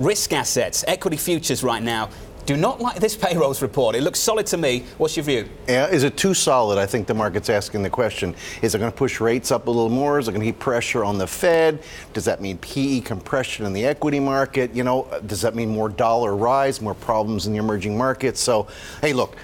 Risk assets, equity futures right now, do not like this payrolls report. It looks solid to me. What's your view? Yeah, is it too solid? I think the market's asking the question. Is it going to push rates up a little more? Is it going to keep pressure on the Fed? Does that mean PE compression in the equity market? You know, does that mean more dollar rise, more problems in the emerging markets? So, hey, look,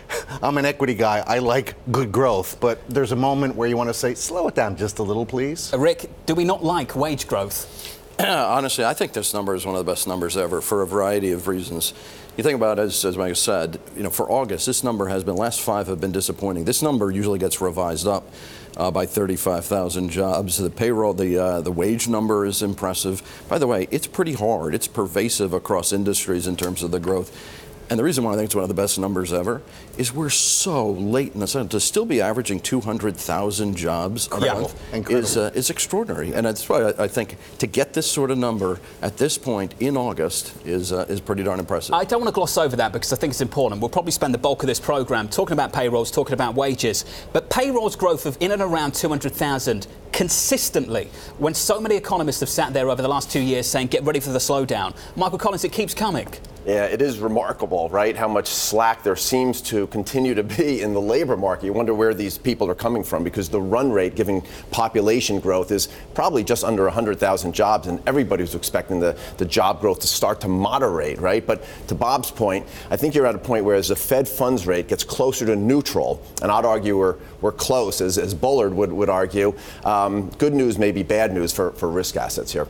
I'm an equity guy. I like good growth, but there's a moment where you want to say, slow it down just a little, please. Rick, do we not like wage growth? Honestly, I think this number is one of the best numbers ever for a variety of reasons. You think about it, as Mike said, you know, for August, this number has been, last five have been disappointing. This number usually gets revised up by 35,000 jobs. The payroll, the wage number is impressive. By the way, it's pretty hard. It's pervasive across industries in terms of the growth. And the reason why I think it's one of the best numbers ever is we're so late in the cycle. To still be averaging 200,000 jobs a month is extraordinary. And that's why I think to get this sort of number at this point in August is pretty darn impressive. I don't want to gloss over that because I think it's important. We'll probably spend the bulk of this program talking about payrolls, talking about wages. But payrolls growth of in and around 200,000 consistently, when so many economists have sat there over the last 2 years saying, get ready for the slowdown. Michael Collins, it keeps coming. Yeah, it is remarkable, right, how much slack there seems to continue to be in the labor market. You wonder where these people are coming from, because the run rate, given population growth, is probably just under 100,000 jobs, and everybody was expecting the job growth to start to moderate, right? But to Bob's point, I think you're at a point where as the Fed funds rate gets closer to neutral, and I'd argue we're close, as Bullard would argue, good news may be bad news for risk assets here.